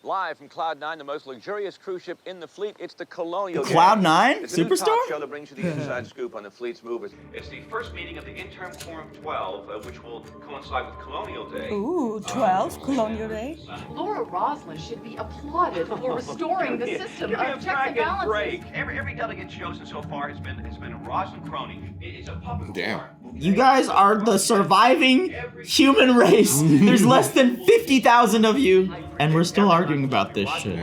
Live from Cloud 9, the most luxurious cruise ship in the fleet, it's the Colonial. Cloud 9? It's a new Superstar? talk show that brings you the inside scoop on the fleet's movers. It's the first meeting of the interim quorum of 12, which will coincide with Colonial Day. Ooh, 12, Colonial Day. Laura Roslin should be applauded for restoring the system Give me a of checks and fracking balances. break. Every delegate chosen so far has been a Roslin crony. It's a public Damn. You guys are the surviving human race. There's less than 50,000 of you, and we're still arguing about this shit.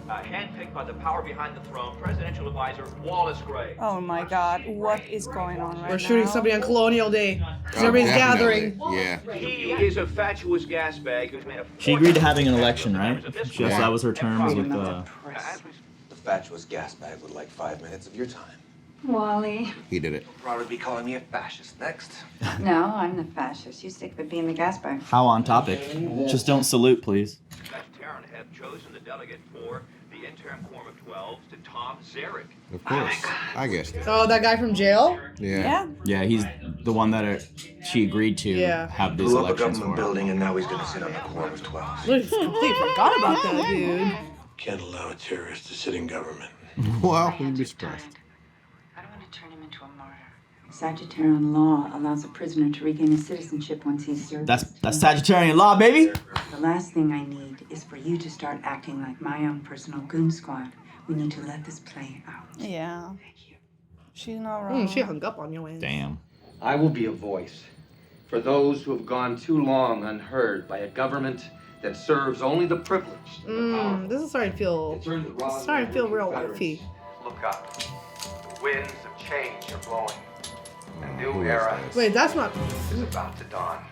Handpicked by the power behind the throne, presidential advisor Wallace Gray. Oh my god, what is going on right now? We're shooting somebody on Colonial Day. 'Cause Oh, everybody's definitely. gathering. Yeah. He is a fatuous gas bag who's made a She agreed to having an election, right? Yes, Yes, that was her terms with The fatuous gas bag would like 5 minutes of your time. Wally. He did it. You'll probably be calling me a fascist next. No, I'm the fascist. You stick with being the gas bag. How on topic? Just don't salute, please. Vegetarian have chosen the delegate for the interim quorum of 12 to Tom Zarek. Of course. I guess. Oh, that guy from jail? Yeah. Yeah, he's the one that she agreed to Yeah. have these Blew up a elections government for. building and now he's gonna sit on the quorum of 12. Look, completely forgot about that, dude. Can't allow a terrorist to sit in government. Well, you'd be surprised. I don't want to turn him into a martyr. Sagittarian law allows a prisoner to regain his citizenship once he's served. That's Sagittarian law, baby. The last thing I need is for you to start acting like my own personal goon squad. We need to let this play out. Yeah. She's not wrong. She hung up on your ass. Damn. I will be a voice for those who have gone too long unheard by a government that serves only the privileged. This is starting to feel real wifey. Look up. The winds of change are blowing. A new Who is era this? Wait, that's not. is about to dawn.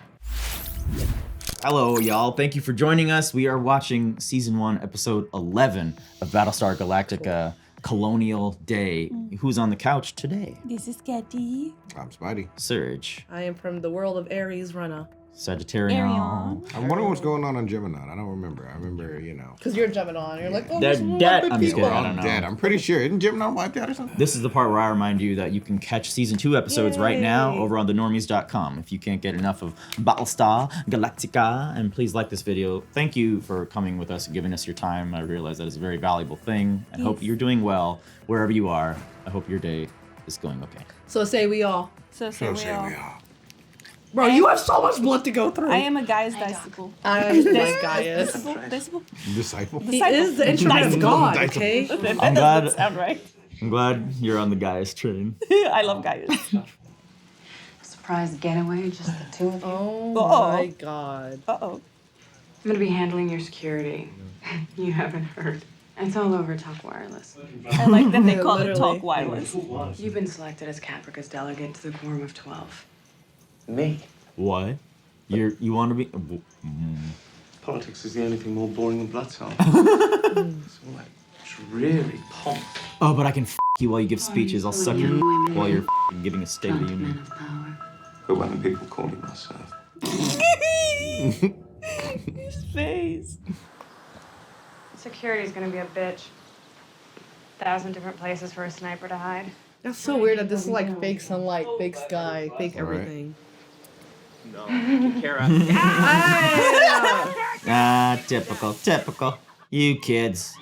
Hello, y'all. Thank you for joining us. We are watching season 1, episode 11 of Battlestar Galactica Colonial Day. Who's on the couch today? This is Katie. I'm Spidey. Surge. I am from the world of Aries Runner. Sagittarian. Arion. I'm wondering what's going on Gemini. I don't remember. I remember, you know. Because you're Gemini. You're like, oh, They're this is dead. what I'm just people kidding. I are. don't know. Dead. I'm pretty sure. Isn't Gemini wiped out or something? This is the part where I remind you that you can catch season 2 episodes right now Yay. over on thenormies.com if you can't get enough of Battlestar Galactica. And please like this video. Thank you for coming with us and giving us your time. I realize that is a very valuable thing. I hope you're doing well wherever you are. I hope your day is going okay. So say we all. So say So we say all. we are. Bro, you have so much blood to go through. I am a guy's disciple. I'm like Gaius. Disciple? Disciple. He is the instrument of God, okay? I'm glad. Doesn't sound right. I'm glad you're on the guys train. I love guys. Surprise getaway, just the two of you. Oh Uh-oh. my God. Uh-oh. I'm gonna be handling your security. You haven't heard. It's all over Talk Wireless. I like that they call it Literally. Talk Wireless. You've been selected as Caprica's delegate to the Quorum of 12. Me? What? You want to be? Politics is the only thing more boring than blood cells. It's all like, it's really pomp. Oh, but I can f you while you give speeches. I'll suck your while you're giving a State of the Men Union. of power. But when people call me myself. His face. Security's gonna be a bitch. 1,000 different places for a sniper to hide. That's so weird that this is like fake sunlight, fake sky, fake All right. everything. Ah, typical. You kids.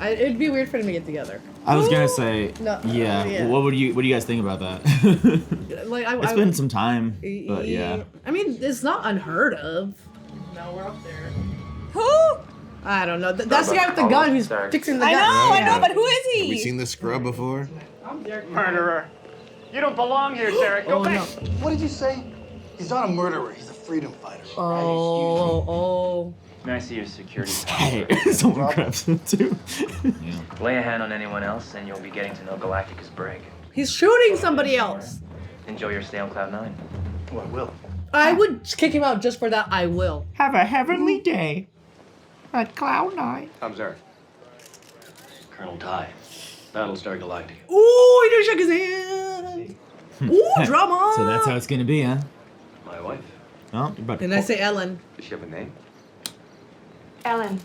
It'd be weird for them to get together. I was gonna say, No, yeah. yeah. What do you guys think about that? Like, It's been some time, but yeah. I mean, it's not unheard of. No, we're up there. Who? I don't know. That's the guy with the gun who's fixing the gun. I know, but who is Have we he? seen this scrub before? Murderer. You don't belong here, Zarek. Go back. What did you say? He's not a murderer. He's a freedom fighter. Oh. May I see your security? Hey, someone grabs him too. Lay a hand on anyone else, and you'll be getting to know Galactica's brig. He's shooting somebody else. Enjoy your stay on Cloud 9. Oh, I will. I would kick him out just for that. I will. Have a heavenly day at Cloud 9. Tom Zarek. Colonel Ty, Battlestar Galactica. Ooh, he just shook his hand. Ooh, drama. So that's how it's gonna be, huh? My wife. Oh, you're about to. And I say Ellen. Does she have a name? Ellen,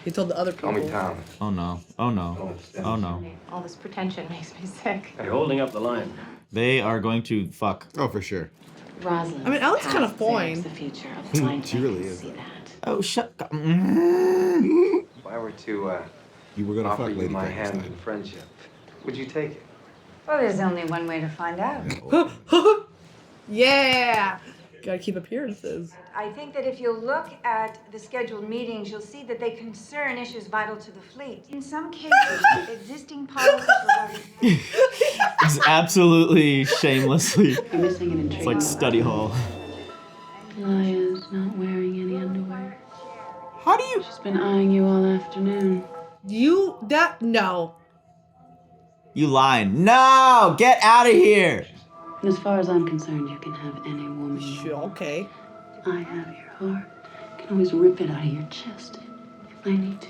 He told the other people. Call me Tom. Oh no. Oh no. Oh no. all this pretension makes me sick. You're holding up the line. They are going to fuck. Oh, for sure. Rosalind. I mean, Ellen's kind of fine. The future of blind She really men is, see though. that. Oh, shut up. to You were gonna offer fuck you Lady my hand Frankenstein. in friendship. Would you take it? Well, there's only one way to find out. Yeah. Gotta keep appearances. I think that if you look at the scheduled meetings, you'll see that they concern issues vital to the fleet. In some cases, existing policies regarding... It's absolutely shamelessly. You're missing an It's like study hall. Laya's not wearing any underwear. How do you? She's been eyeing you all afternoon. No. You lying? No! Get out of here! And as far as I'm concerned, you can have any woman you Sure, want. okay. I have your heart. I can always rip it out of your chest if I need to.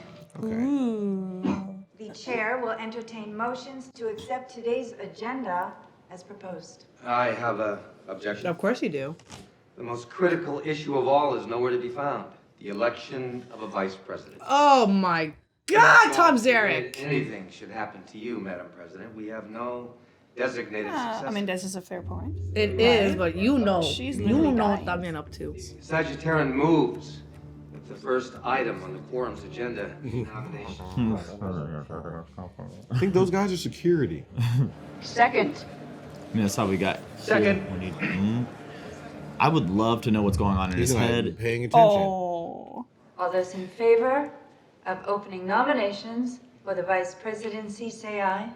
The chair will entertain motions to accept today's agenda as proposed. I have a objection. Of course you do. The most critical issue of all is nowhere to be found. The election of a vice president. Oh my God, Tom If Zarek. anything should happen to you, Madam President, we have no designated successor. I mean, this is a fair point. It is, but you know. She's You literally know dying. what that man up to. Sagittarian moves with the first item on the quorum's agenda, nomination. I think those guys are security. Second. I mean, that's how we got. Second. I would love to know what's going on in his He's not head. paying attention. Oh. All those in favor of opening nominations for the vice presidency, say aye.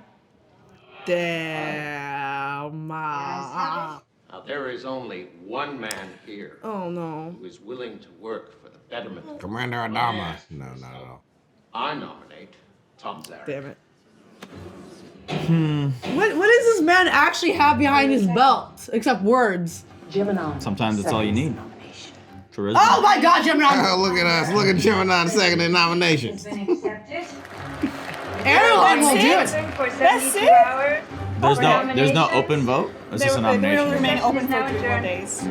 Damn. Now, there is only one man here Oh no. who is willing to work for the betterment. Commander Adama. No, not at all. I nominate Tom Zarek. Damn it. What does this man actually have behind his belt except words? Gemini. Sometimes it's all you need. Charisma. Oh my God, Gemini! Look at us. Look at Gemini second in nominations. Been accepted. Everyone will do it. For That's 72 it? hours. There's no open vote? Is this a They will nomination? remain open for 3 more days.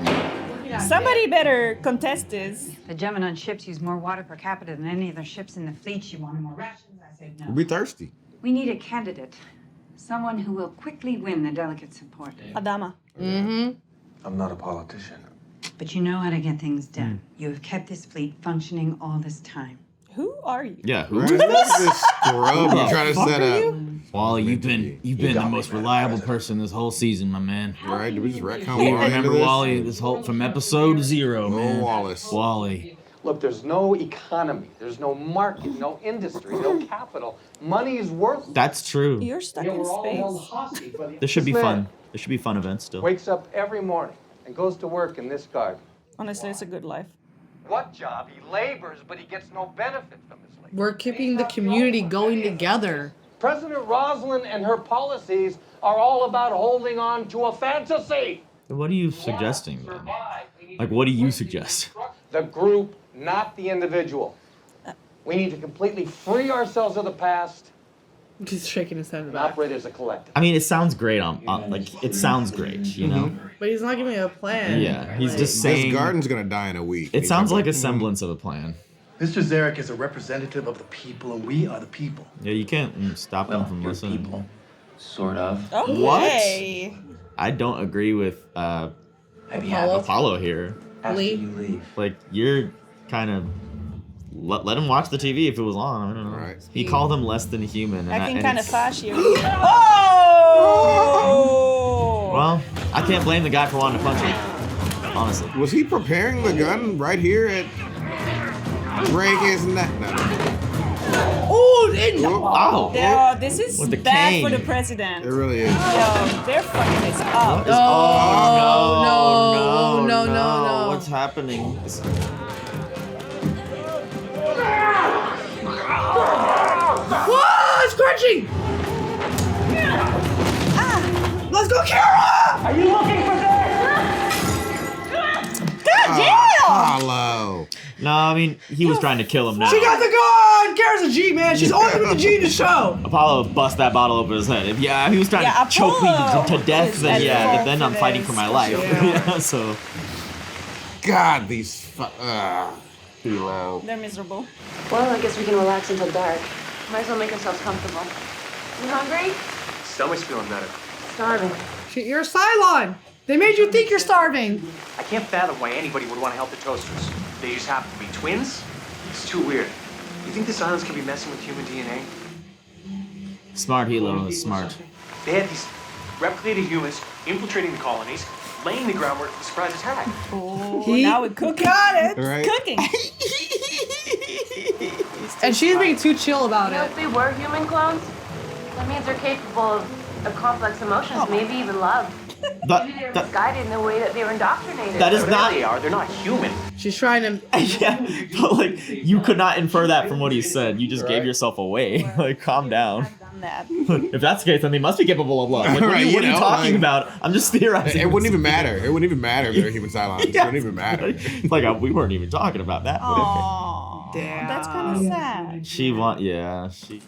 Somebody better contest this. The Gemini ships use more water per capita than any other ships in the fleet. You wanted more rations? I said no. We'll be thirsty. We need a candidate. Someone who will quickly win the delicate support. Adama. Mm-hmm. I'm not a politician. But you know how to get things done. You have kept this fleet functioning all this time. Who are you? Yeah, who Right? is This this? scrub you trying to fuck set are up. you? Wally, you've been the most reliable person this whole season, my man. Right? Did we just retcon You Wally into remember this? Wally this whole from episode 0, No man. Wallace. Wally. Look, there's no economy, there's no market, no industry, no capital. Money is worthless. That's true. You're stuck Yeah, in we're all held space. hostage by the- There should be This man fun. There should be fun events still. Wakes up every morning and goes to work in this garden. Honestly, it's a good life. What job? He labors, but he gets no benefit from his labor. We're keeping the community going together. President Rosalind and her policies are all about holding on to a fantasy. What are you suggesting then? Like, what do you suggest? The group, not the individual. We need to completely free ourselves of the past He's shaking his head and back. operate as a collective. I mean, it sounds great like it sounds great, you know? But he's not giving me a plan. Yeah, he's just This saying. garden's gonna die in a week. It sounds like a semblance of a plan. Mr. Zarek is a representative of the people, and we are the people. Yeah, you can't stop them from listening. People. Sort of. Okay. I don't agree with Apollo here. After Lee. you leave. Like, you're kind of let him watch the TV if it was on. I don't know. Right. He called him less than human. And Acting and kind of it's- fashy. Oh! Well, I can't blame the guy for wanting to punch him. Honestly. Was he preparing the gun right here at break his neck? No. Oh, it, Ow! Oh, this is With the bad cane. for the president. It really is. Yo, they're fucking this up. Oh, no, no. What's happening? Whoa, it's crunching! Let's go, Kara! Are you looking for this? God damn! Apollo. No, I mean, he was trying to kill him now. She got the gun! Kara's a G, man. She's only with the G in the show. Apollo bust that bottle over his head. If he was trying to choke me Apollo to death, is then at yeah, fault then I'm for fighting this. for my life. Yeah. So God, these Hilo. They're miserable. Well, I guess we can relax until dark. Might as well make ourselves comfortable. You hungry? Stomach's feeling better. Starving. Shit, you're a Cylon. They made you think you're starving. I can't fathom why anybody would want to help the Toasters. They just happen to be twins? It's too weird. You think the Cylons could be messing with human DNA? Smart Hilo is smart. They had these replicated humans infiltrating the colonies, laying the groundwork for the surprise attack. Oh, now we're cooking. Got it. Right. Cooking. And she's being too chill about You know, it. if they were human clones, that means they're capable of complex emotions, maybe even love. Maybe they were misguided in the way that they were indoctrinated. That is not. They are. They're not human. She's trying to. Yeah, but like you could not infer that from what he said. You just gave yourself away. Like, calm down. If that's the case, then they must be capable of love. Like, what are you, talking about? I'm just theorizing. It wouldn't even matter. It wouldn't even matter if they're human Cylons. It wouldn't even matter. Like we weren't even talking about that. Aww. Damn. That's kind of sad. She she.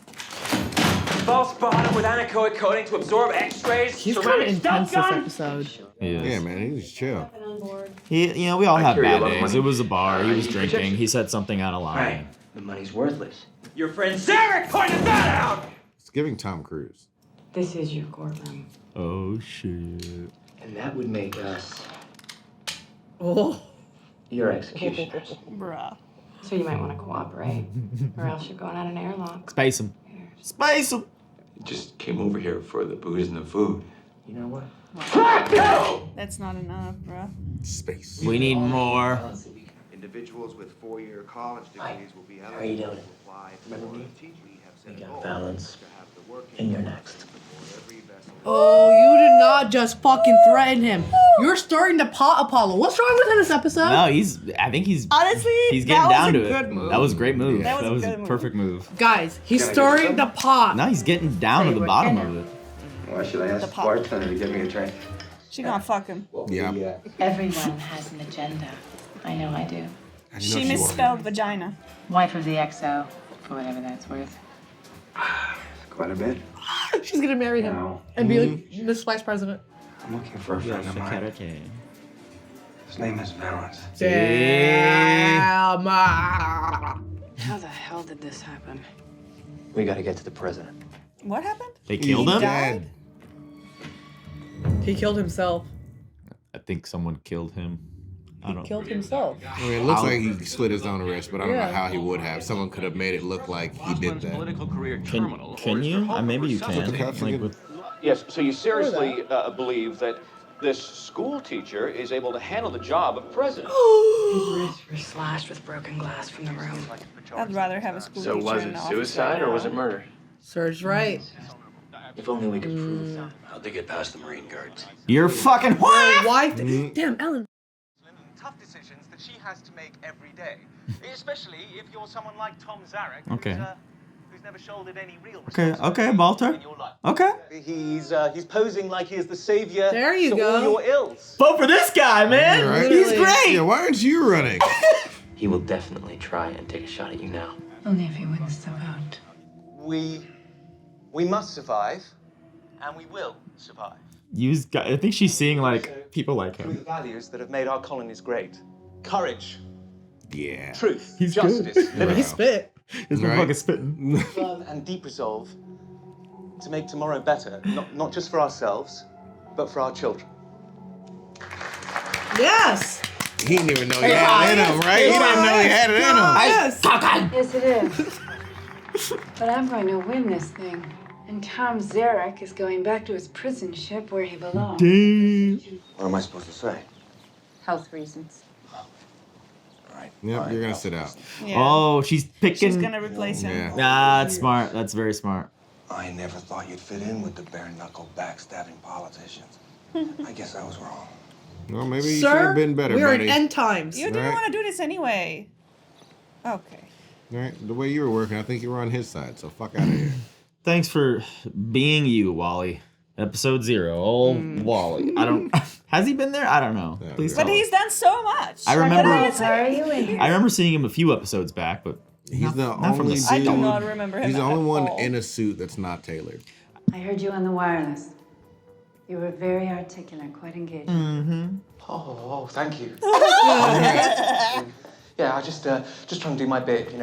False bottom with anechoic coating to absorb X-rays. He's kind of intense this episode. Yeah, man, he's chill. We all have carry a bad lot of days. money. It was a bar. He was drinking. He said something out of line. Right. The money's worthless. Your friend Zarek pointed that out! It's giving Tom Cruise. This is your courtroom. Oh shit. And that would make us Oh. your executioners. Bruh. So you might want to cooperate, or else you're going out an airlock. Space him. Space him. Just came over here for the booze and the food. You know what? That's not enough, bruh. Space. We need more. Individuals with 4-year college degrees will be How are you eligible doing? to apply Remember for me? teaching. We have We set got goals balance. to have the working And you're next. Oh, you did not just fucking threaten him. You're starting to pot Apollo. What's wrong with him this episode? No, I think he's Honestly, he's getting down to it. good move. That was a great move. That was a a good move. perfect move. Guys, he's stirring the pot. Now he's getting down to the bottom of it. Why should I ask the pop. bartender to get me a drink? She gonna fuck him. Yeah. Everyone has an agenda. I know I do. She misspelled vagina. Wife of the XO, for whatever that's worth. Quite a bit. She's gonna marry him No. and be like Miss Vice President. I'm looking for a friend of mine. His name is Valance. Damn. How the hell did this happen? We gotta get to the president. What happened? They killed him? died? He killed himself. I think someone killed him. I don't Killed himself. I mean, it looks like he slit his own wrist, but I don't Yeah. know how he would have. Someone could have made it look like he did that. Political career terminal. Can you? Maybe you can. the cops are Like good. with Yes, so you seriously believe that this school teacher is able to handle the job of president? His wrists were slashed with broken glass from the room. I'd rather have a school So teacher was in it the office suicide right or was now. it murder? Serge right. If only we could prove that. How'd they get past the Marine Guards? You're fucking what? Why? Damn, Ellen. Tough decisions that she has to make every day, especially if you're someone like Tom Zarek, Okay. who's never shouldered any real Okay, Baltar. in your life. Okay. He's posing like he is the savior There you to go. all your ills. Vote for this guy, man. Right? He's Literally. great. Yeah, why aren't you running? He will definitely try and take a shot at you now. Only if he wins the vote. We must survive, and we will survive. I think she's seeing like people like Through him. the values that have made our colonies great: courage, Yeah. truth, He's justice, good. liberty, He spit. He's Right. fucking spitting. and deep resolve to make tomorrow better, not just for ourselves, but for our children. Yes. He didn't even know he had it in him, right? He didn't know he had it in him. Yes. Yes, it is. But I'm going to win this thing. And Tom Zarek is going back to his prison ship where he belongs. What am I supposed to say? Health reasons. Yep, you're gonna sit out. Yeah. Oh, she's picking. She's gonna replace him. Yeah. That's smart. That's very smart. I never thought you'd fit in with the bare-knuckle backstabbing politicians. I guess I was wrong. Well, maybe you should Sir, have been better, we are buddy. in end times. You didn't Right. want to do this anyway. Okay. Right? The way you were working, I think you were on his side, so fuck out of here. Thanks for being you, Wally. Episode 0. Old Wally. I don't. Has he been there? I don't know. Yeah, Please yeah. But tell he's done so much. I Like, remember- what are you Why are saying? you in here? I remember seeing him a few episodes back, but He's the not from only the I do dude. not remember him He's the at only one all. in a suit that's not tailored. I heard you on the wireless. You were very articulate, quite engaging. Oh, thank you. Yeah, I just trying to do my bit,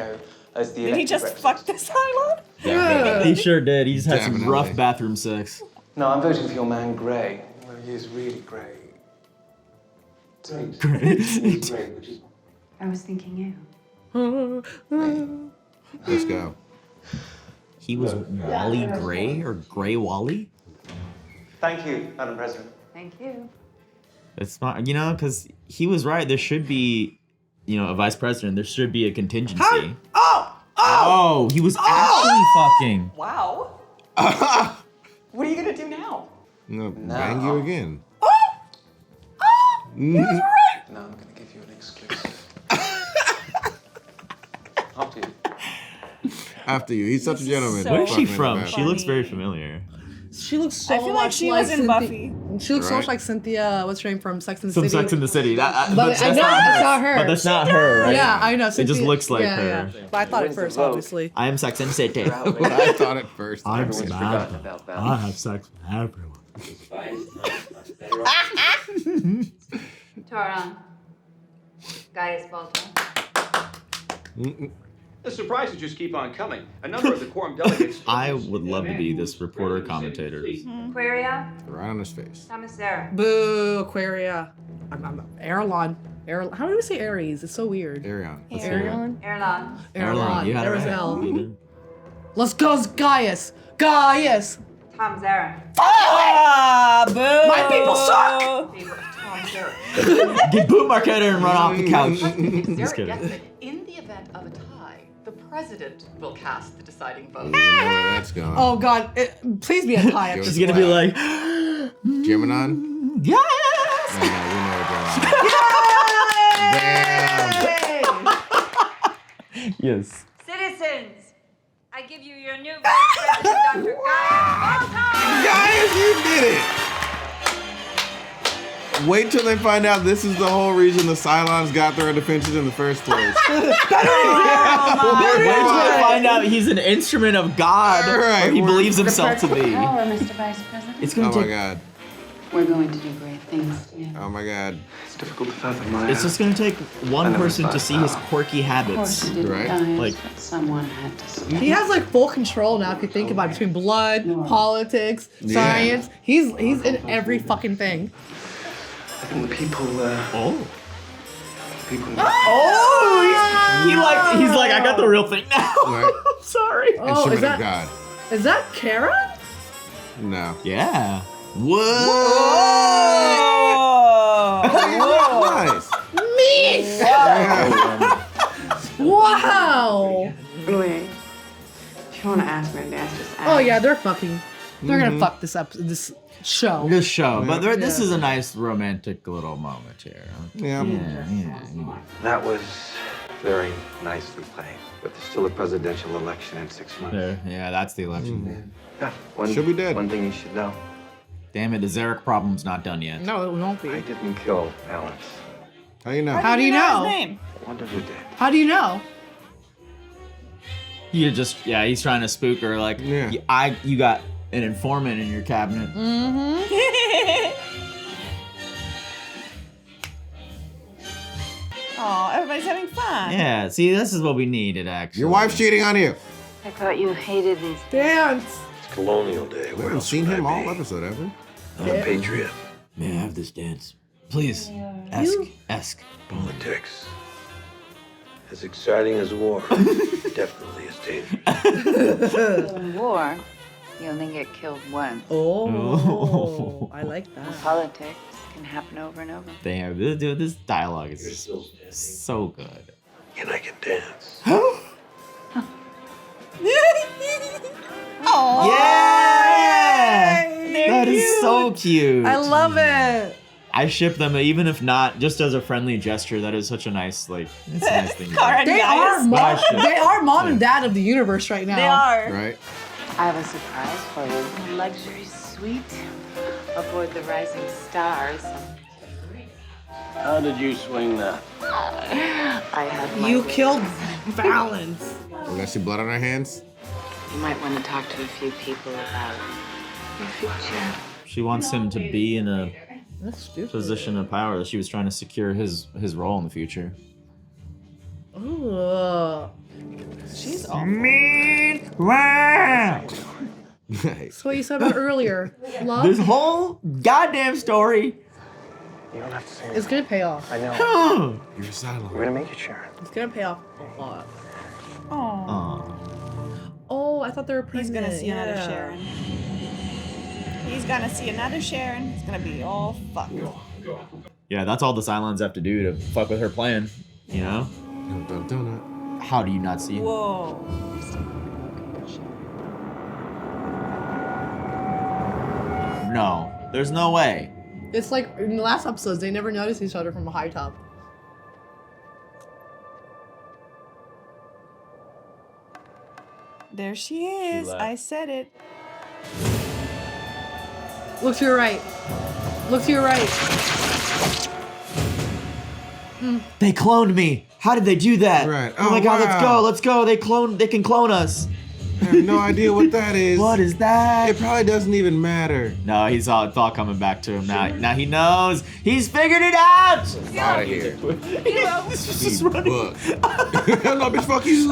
as the. Did he just fuck the Cylon? Yeah. he sure did. He's had some Definitely. rough bathroom sex. No, I'm voting for your man Gray. Well, he is really great. Great. He's great, which is. I was thinking you. Let's go. He was Wally Gray or Gray Wally? Thank you, Madam President. Thank you. It's not, you know, because he was right. There should be, you know, a vice president. There should be a contingency. Oh, he was actually fucking. Wow. What are you gonna do now? No, bang you again. Now I'm gonna give you an exclusive. After you. After you. He's such a gentleman. Where is she Fucking from? in the She back. looks very familiar. She looks so I feel much like she was in Cynthia. Buffy. She looks so much Right. like Cynthia. What's her name from Sex and the Some City? Sex in the City. But I that's know not it's her. not her. But that's not her, right? Yeah, I know. It just Cynthia- looks like yeah, her. yeah. But I thought it first, obviously. I am Sex and the City. I thought it first. I'm Everyone's forgotten about that. I have sex with everyone. Toron. Gaius Balto. The surprises just keep on coming. A number of the quorum delegates. I would love to be this reporter commentator. Aquaria. Right on his face. Thomasera. Boo, Aquaria. I'm Erlon. How do we say Aries? It's so weird. Arion. Erlon? Erlon. Erlon, you had There it was right. L. You did. Let's go, Gaius. Gaius. Tom Zara. Ah, boo. My people suck. Tom Zara. Get boot marketer and run off the couch. Just Zarek kidding. gets it. In the event of a tie, the president will cast the deciding vote. You know where that's going. Oh God! Please be a tie. Go She's gonna be like, Gemini? yes. No, we know Gemini. Damn. Yes. Citizens, I give you your new vice president, Dr. Gaius Balto. Guys, you did it! Wait till they find out this is the whole reason the Cylons got their defenses in the first place. Wait till they find out he's an instrument of God, Right, or he we're- believes himself to be. Power, Mr. Vice President. It's Oh gonna my take. god. We're going to do great things together. Oh my god. It's difficult to fathom my. It's just gonna take one I never person to thought see his about- quirky Of course, habits. he didn't Right. die, Like- but someone had to see. He has like full control now. If you think about it, between blood, politics, Yeah. science, he's in every fucking thing. I think people. Oh. People. He's like, I got the real thing now. Right. I'm sorry. Oh, Instrument is that of God. is that Kara? No. Yeah. Whoa. Nice. Me. Yeah. Wow. Wait. If you want to ask me, just ask. Oh yeah, they're fucking. They're gonna fuck this up. This show. This show, but this is a nice romantic little moment here. Yeah. Yeah. That was very nicely played. But there's still a presidential election in 6 months. There. Yeah, that's the election. Yeah. She'll be dead. One thing you should know. Damn it, the Zarek problem's not done yet. No, it won't I be. didn't kill Alex. How you know? How do you His know? name? I wonder who did. How do you know? You just, he's trying to spook her. Like, Yeah. you got an informant in your cabinet. Oh, everybody's having fun. Yeah, see, this is what we needed, actually. Your wife's cheating on you. I thought you hated these. Dance. It's Colonial Day. We haven't seen him all episode, have we? I'm a patriot. May I have this dance? Please. Ask. Politics. As exciting as war. Definitely as dangerous. So in war, you only get killed once. Oh, I like that. Politics can happen over and over. Damn, this dialogue is just so good. And I can dance. Oh, Yeah! They're That is so cute. I love it. I ship them, even if not, just as a friendly gesture. That is such a nice, it's a nice thing. to do. Kara They Gaius. are mom. shit. They are mom and dad of the universe right now. They are. Right? I have a surprise for you. A luxury suite aboard the Rising Stars. How did you swing that? I have my You ways. killed Valance. We got some blood on our hands. You might want to talk to a few people about your future. She wants him to be in a That's stupid. position of power. She was trying to secure his role in the future. Ooh. She's awful. Wow! Nice. That's what you said about earlier. Love This whole goddamn story. You don't have to say is gonna pay off. I know. You're silent. We're gonna make it, Sharon. It's gonna pay off a lot. Oh, I thought they were pregnant. He's gonna see another Sharon. He's gonna see another Sharon. It's gonna be all fucked. Yeah, that's all the Cylons have to do to fuck with her plan. You know? How do you not see? Whoa. No, there's no way. It's like in the last episodes, they never noticed each other from a high top. There she is. I said it. Look to your right. Look to your right. They cloned me. How did they do that? Right. Oh my god, wow. let's go. They can clone us. I have no idea what that is. What is that? It probably doesn't even matter. No, it's all coming back to him now. Now he knows. He's figured it out. Out of here. He's just running. Hell no, bitch, fuck you.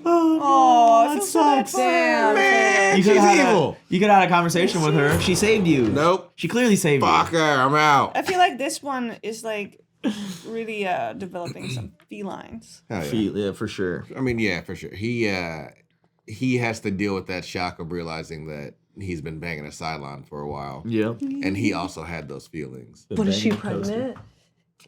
Oh, that sucks. Damn. Man, You she's could have evil. you could have had a conversation with her. She saved you. Nope. She clearly saved Fuck her, I'm out. I feel like this one is like really developing some felines. Hell Yeah, for sure. I mean, yeah, for sure. He has to deal with that shock of realizing that he's been banging a Cylon for a while. Yeah. And he also had those feelings. But is she pregnant?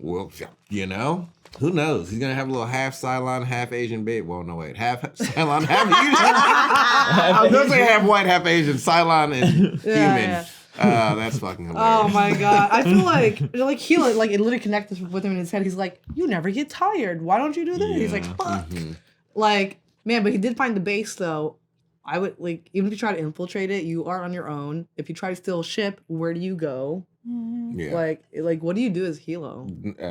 Well, you know, who knows? He's gonna have a little half Cylon, half Asian baby. Well, no wait, half Cylon, half Asian. I was gonna say half white, half Asian. Cylon and human. That's fucking hilarious. Oh my god! I feel like he it literally connected with him in his head. He's like, "You never get tired. Why don't you do this?" He's like, "Fuck." Like, man, but he did find the base though. I would like even if you try to infiltrate it, you are on your own. If you try to steal a ship, where do you go? Yeah. Like what do you do as Hilo?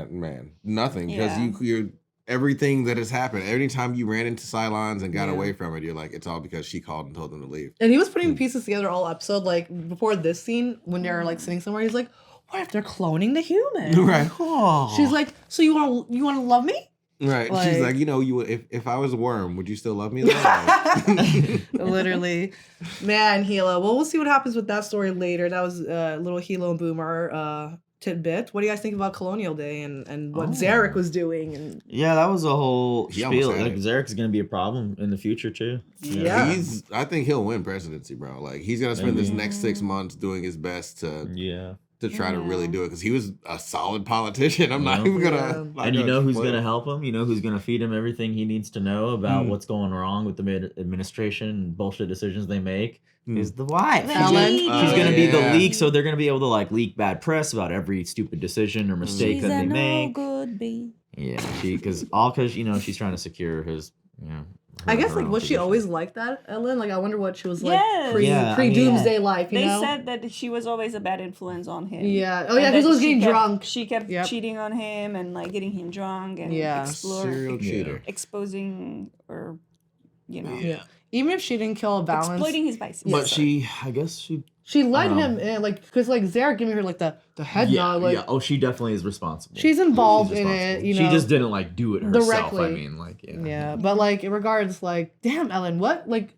Man, nothing. Because you're everything that has happened. Every time you ran into Cylons and got away from it, you're like, it's all because she called and told them to leave. And he was putting the pieces together all episode. Like before this scene, when they're like sitting somewhere, he's like, "What if they're cloning the human?" Right. She's like, "So you want to love me?" Right. She's like, you know, if I was a worm, would you still love me? Literally. Man, Hilo. Well, we'll see what happens with that story later. That was little Hilo and Boomer tidbit. What do you guys think about Colonial Day and what Zarek was doing? And yeah, that was a whole spiel. had Like it. Zarek's gonna be a problem in the future too. Yeah. I think he'll win presidency, bro. Like he's gonna spend this next 6 months doing his best to try to really do it because he was a solid politician. I'm not even gonna. And you know who's gonna help him? You know who's gonna feed him everything he needs to know about what's going wrong with the administration and bullshit decisions they make? Is the wife. She's gonna be the leak, so they're gonna be able to like leak bad press about every stupid decision or mistake that they make. Good bee. Yeah, because you know she's trying to secure his. I guess like was she always like that, Ellen? Like I wonder what she was like Yes. pre Doomsday life. You They know? said that she was always a bad influence on him. Yeah. Oh yeah, because he was getting drunk. She kept cheating on him and like getting him drunk and Serial cheater. exposing or Yeah. Even if she didn't kill a balance, exploiting his vices. But I guess she led him in, like because like Zarek giving her like the head nod. Like Oh, she definitely is responsible. she's involved in it. You know, she just didn't like do it herself. directly. I mean, like yeah. But like in regards, like damn, Ellen, what like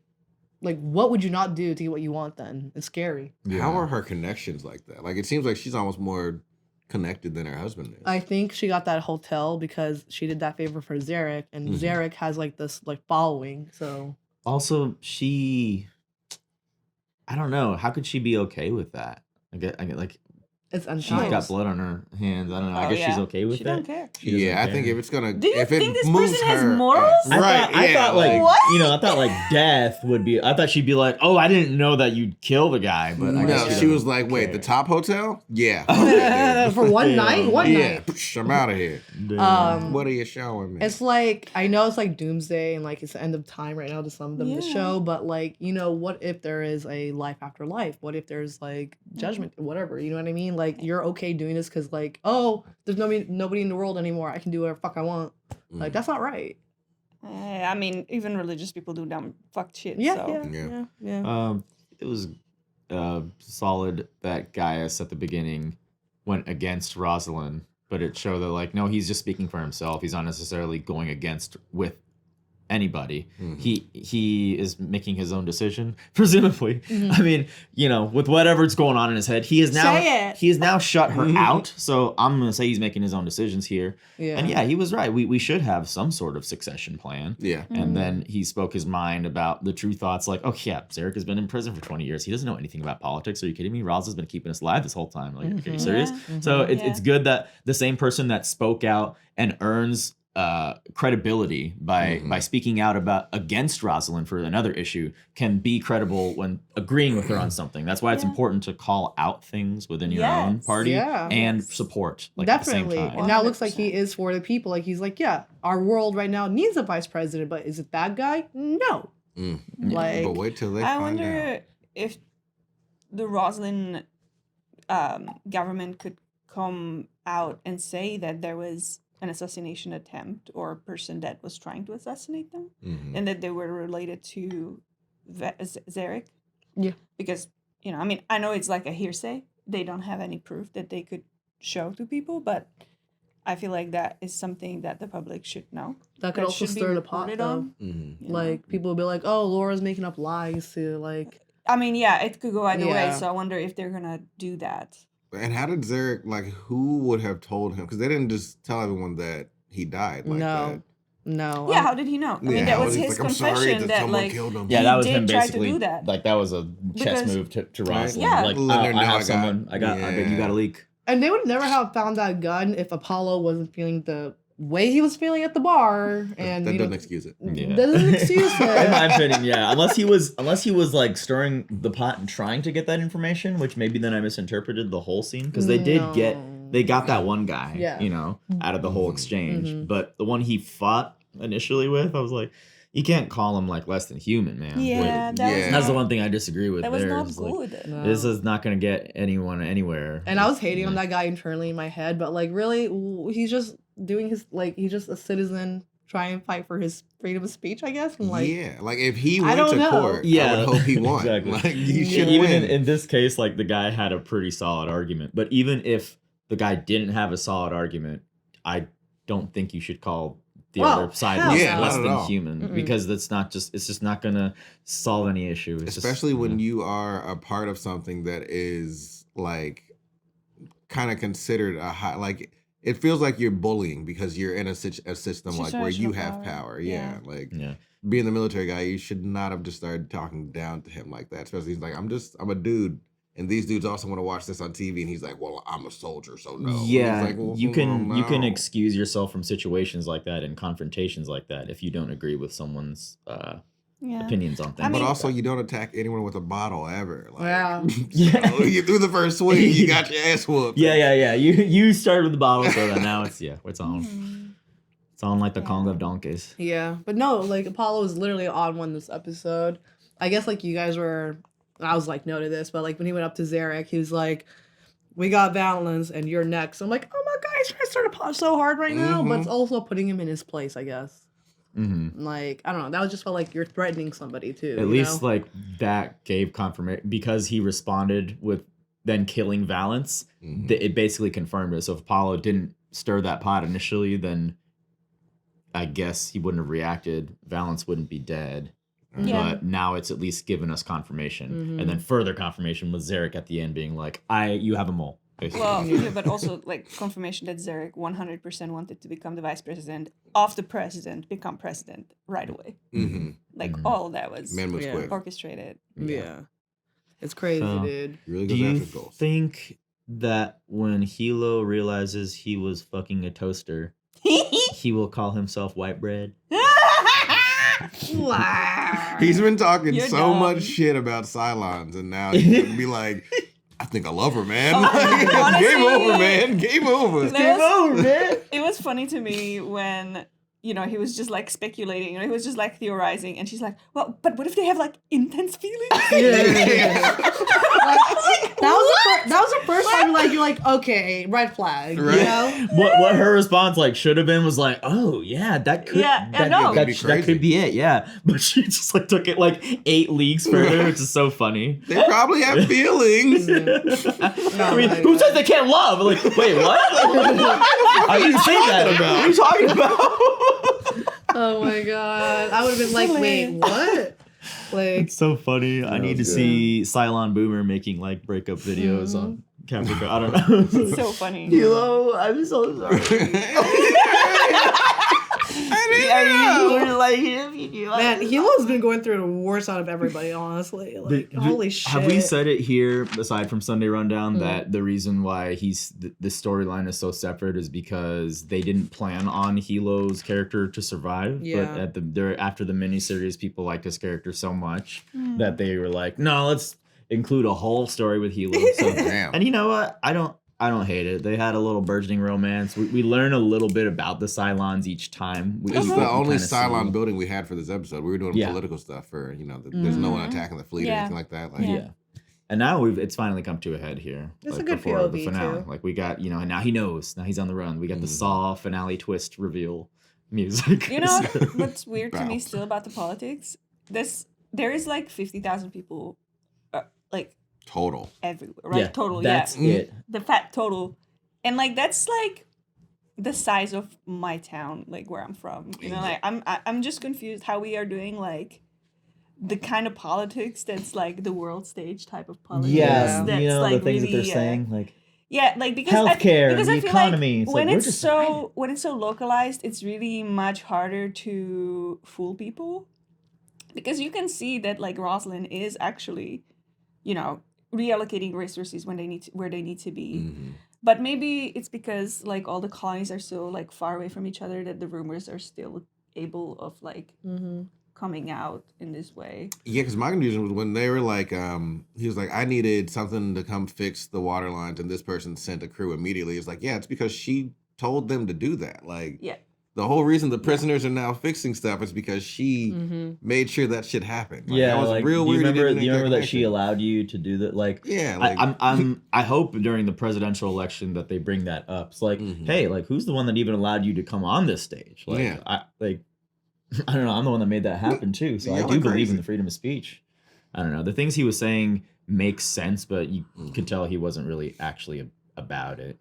what would you not do to get what you want? Then it's scary. How are her connections like that? Like it seems like she's almost more connected than her husband is. I think she got that hotel because she did that favor for Zarek, and Zarek has like this like following. So also I don't know. How could she be okay with that? I get like it's she's got blood on her hands. I don't know. I guess she's okay with she it. Don't care. I think if it's gonna, Do you if think it this moves person her, has morals? I thought like What? I thought like death would be. I thought she'd be like, oh, I didn't know that you'd kill the guy, but I guess she was like, wait, the top hotel? Yeah. for one night, night. I'm out of here. What are you showing me? It's like I know it's like doomsday and like it's the end of time right now to some of them the show, but like what if there is a life after life? What if there's like judgment, whatever? You know what I mean? Like you're okay doing this because like there's nobody in the world anymore. I can do whatever the fuck I want. Like that's not right. I mean, even religious people do dumb fucked shit. Yeah. It was solid that Gaius at the beginning went against Rosalind, but it showed that like no, he's just speaking for himself. He's not necessarily going against with anybody. He is making his own decision, presumably. I mean, you know, with whatever's going on in his head, he has now shut her out. So I'm gonna say he's making his own decisions here. Yeah. And yeah, he was right. We should have some sort of succession plan. Yeah. And then he spoke his mind about the true thoughts, like, oh yeah, Zarek has been in prison for 20 years. He doesn't know anything about politics. Are you kidding me? Roz has been keeping us alive this whole time. Like, are you serious? So it's good that the same person that spoke out and earns credibility by speaking out against Rosalind for another issue can be credible when agreeing with her on something. That's why it's important to call out things within your own party and support. Like, Definitely. At the same time. And now it looks like he is for the people. Like he's like, yeah, our world right now needs a vice president, but is it that guy? No. Like, but wait till they I find wonder out. if the Rosalind government could come out and say that there was an assassination attempt or a person that was trying to assassinate them, and that they were related to Zarek. Yeah. Because, you know, I mean, I know it's like a hearsay. They don't have any proof that they could show to people, but I feel like that is something that the public should know. That could also should be stir the pot, reported though. on. Like, people will be like, oh, Laura's making up lies to, like... I mean, yeah, it could go either way, so I wonder if they're gonna do that. And how did Zarek, like, who would have told him? Because they didn't just tell everyone that he died like that. No. Yeah, how did he know? I mean, that was his like, confession that, like, killed him. Yeah, that was he him did try basically. to do that. Like, that was a chess Because- move to Rosalind. Yeah. Like, Let her know I have I someone. I bet you got a leak. And they would never have found that gun if Apollo wasn't feeling the way he was feeling at the bar. And That doesn't excuse it. Yeah. That doesn't excuse In it. my opinion, yeah. Unless he was like stirring the pot and trying to get that information, which maybe then I misinterpreted the whole scene because they got that one guy, you know, out of the whole exchange. But the one he fought initially with, I was like, you can't call him like less than human, man. Yeah, That's the one thing I disagree with. That was there. not It's like, good. No. this is not going to get anyone anywhere. And I was hating on that guy internally in my head, but like really, he's just doing his he's just a citizen trying to fight for his freedom of speech, I guess. And like, yeah, like if he I went don't to know. court, I would hope he won. Exactly. Like he should Even win. in this case, like the guy had a pretty solid argument. But even if the guy didn't have a solid argument, I don't think you should call the other side less than human because it's just not gonna solve any issue. It's especially when you are a part of something that is like kind of considered a high, like it feels like you're bullying because you're in a system like where you have power. Yeah. Like being the military guy, you should not have just started talking down to him like that. Especially he's like, I'm a dude. And these dudes also want to watch this on TV, and he's like, "Well, I'm a soldier, so no." Yeah, like, well, you can no. excuse yourself from situations like that and confrontations like that if you don't agree with someone's opinions on things. But also, you don't attack anyone with a bottle ever. Like, yeah. So you threw the first swing, you got your ass whooped. Yeah. You started with the bottle, so then now it's on. It's on like the Congo of donkeys. Yeah, but no, like Apollo was literally on one this episode. I guess like you guys were. I was like, no to this, but like when he went up to Zarek, he was like, we got Valens and you're next. I'm like, oh my God, he's trying to start a pot so hard right now, but it's also putting him in his place, I guess. Like, I don't know. That was just felt like you're threatening somebody too. At least like that gave confirmation because he responded with then killing Valens. It basically confirmed it. So if Apollo didn't stir that pot initially, then I guess he wouldn't have reacted. Valens wouldn't be dead. Yeah. But now it's at least given us confirmation. And then further confirmation with Zarek at the end being like, you have a mole. Basically. Well, yeah, but also like confirmation that Zarek 100% wanted to become the vice president of the president, become president right away. Like all that was quick. orchestrated. Yeah. It's crazy, dude. Really do goes you after goals. think that when Hilo realizes he was fucking a toaster, he will call himself white bread? He's been talking You're so dumb. much shit about Cylons, and now he's gonna be like, I think I love her, man. honestly, Game over, man. Game over. Game over, man. It was funny to me when, you know, he was just like speculating, you know, he was just like theorizing, and she's like, well, but what if they have like intense feelings? That was the first time like you're like, okay, red flag. Right. You know? What her response like should have been was like, oh yeah, that could that could be it, yeah. But she just like took it like 8 leagues further, which is so funny. They probably have feelings. I mean, who says they can't love? Like, wait, what? I didn't say that. What are you talking about? Oh my god. I would have been like, wait, what? Like, it's so funny. I need to see Cylon Boomer making like breakup videos on Capricorn. I don't know. It's so funny. Hilo, I'm so sorry. Man, Hilo's been going through the worst out of everybody, honestly. Like, holy shit. Have we said it here, aside from Sunday Rundown, that the reason why the storyline is so separate is because they didn't plan on Hilo's character to survive? Yeah. But after the miniseries, people liked his character so much that they were like, no, let's include a whole story with Hilo. So, and you know what? I don't hate it. They had a little burgeoning romance. We learn a little bit about the Cylons each time. This is the only Cylon building we had for this episode. We were doing political stuff for, there's no one attacking the fleet or anything like that. Like, And now it's finally come to a head here. It's like, a good before POV the finale. too. Like we got, and now he knows. Now he's on the run. We got the Saw finale twist reveal music. You know what's weird to me still about the politics? There is like 50,000 people, like total everywhere, right? Yeah, total, that's it. The fat total, and like that's like the size of my town, like where I'm from. Like I'm just confused how we are doing like the kind of politics that's like the world stage type of politics. Yeah, that's like, the things really, that they're saying, like like because healthcare, because the I feel economy. Like it's when like, it's so localized, it's really much harder to fool people, because you can see that like Rosalind is actually, reallocating resources when they need where they need to be. But maybe it's because like all the colonies are so like far away from each other that the rumors are still able of like coming out in this way. Yeah, because my confusion was when they were like, he was like, I needed something to come fix the water lines, and this person sent a crew immediately. It's like, yeah, it's because she told them to do that. Like, the whole reason the prisoners are now fixing stuff is because she made sure that shit happened. Like, that was like, real do you weird. remember that she allowed you to do that? Like, yeah, like, I hope during the presidential election that they bring that up. It's like, hey, like, who's the one that even allowed you to come on this stage? Like, I don't know. I'm the one that made that happen too. So I do believe in the freedom of speech. I don't know. The things he was saying make sense, but you could tell he wasn't really actually about it.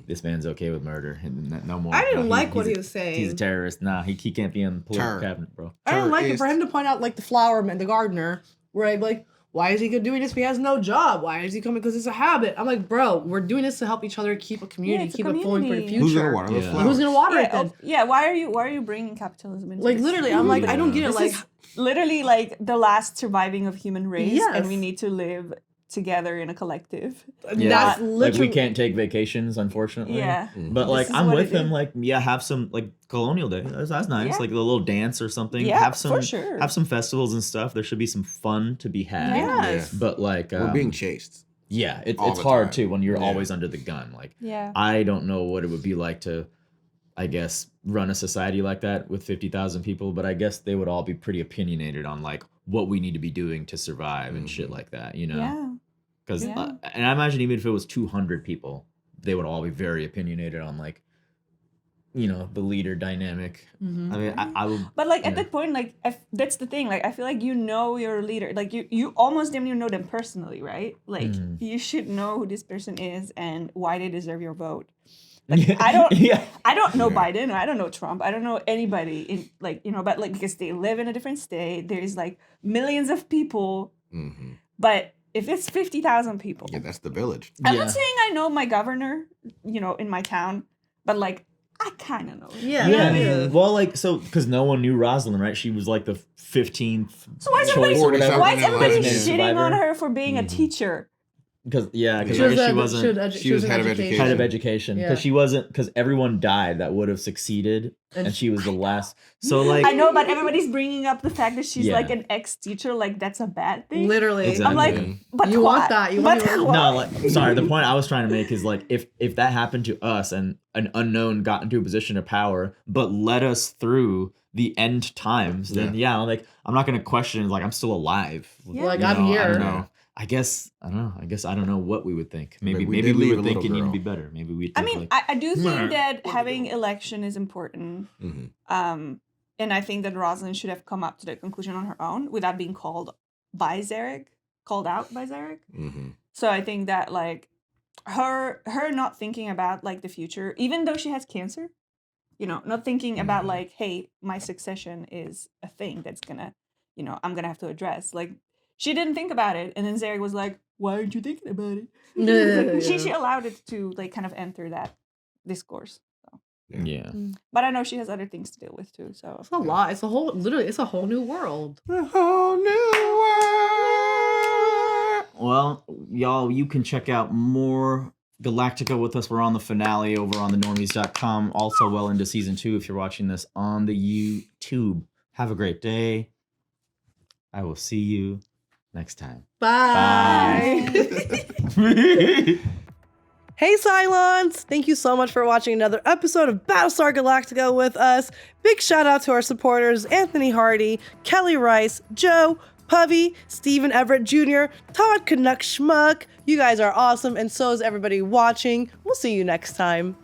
This man's okay with murder and no more. I didn't like what he was saying. He's a terrorist. Nah, he can't be in the political cabinet, bro. I didn't like it for him to point out like the flowerman, the gardener, where I'm like, why is he doing this if he has no job? Why is he coming? Because it's a habit. I'm like, bro, we're doing this to help each other keep a community, keep it flowing for the future. Who's gonna water the flowers? Who's gonna water it then? Yeah, why are you bringing capitalism into Like this? literally, I'm like, I don't get it. This Like is literally like the last surviving of human race, Yes. and we need to live together in a collective. Yeah, That's like we can't take vacations, unfortunately. Yeah. But This like is I'm what with it him. is. Like have some like Colonial Day. That's nice. Yeah. Like a little dance or something. Yeah, have some for sure. Have some festivals and stuff. There should be some fun to be had. Yes. But like we're being chased. Yeah, all it's the hard time. too when you're always under the gun. Like I don't know what it would be like to, I guess, run a society like that with 50,000 people. But I guess they would all be pretty opinionated on like what we need to be doing to survive and shit like that. Yeah. Because and I imagine even if it was 200 people, they would all be very opinionated on like, the leader dynamic. I mean, I would. But like at that point, like that's the thing. Like I feel like your leader. Like you almost didn't even know them personally, right? Like you should know who this person is and why they deserve your vote. Like I don't know Biden, or I don't know Trump, I don't know anybody in but like because they live in a different state, there's like millions of people. But if it's 50,000 people, that's the village. I'm not saying I know my governor, in my town, but like I kind of know. Yeah. Well, like because no one knew Rosalind, right? She was like the 15th. So why is everybody shitting on her for being a teacher? Because I guess she wasn't. She was head of education. Head of education because she wasn't. Because everyone died that would have succeeded, and she was the last. So like I know, but everybody's bringing up the fact that she's like an ex-teacher. Like that's a bad thing. Literally, exactly. I'm like, but you want that? You want no, like sorry. The point I was trying to make is like if that happened to us and an unknown got into a position of power, but led us through the end times, then like I'm not gonna question. Like I'm still alive. Like I'm here. I don't know. I guess I don't know what we would think. Maybe we would think it needed to be better. Maybe we'd think I do think that having election is important. And I think that Rosalind should have come up to that conclusion on her own without being called out by Zarek. So I think that like her not thinking about like the future, even though she has cancer, not thinking about like, hey, my succession is a thing that's gonna, I'm gonna have to address. Like, she didn't think about it, and then Zeri was like, why aren't you thinking about it? Like, she allowed it to like kind of enter that discourse. So. Yeah. But I know she has other things to deal with too. So it's a lot. It's a whole new world. A whole new world. Well, y'all, you can check out more Galactica with us. We're on the finale over on thenormies.com. Also well into season 2 if you're watching this on the YouTube. Have a great day. I will see you next time. Bye. Hey Cylons! Thank you so much for watching another episode of Battlestar Galactica with us. Big shout out to our supporters, Anthony Hardy, Kelly Rice, Joe, Puvy, Stephen Everett Jr., Todd Canuck Schmuck. You guys are awesome, and so is everybody watching. We'll see you next time.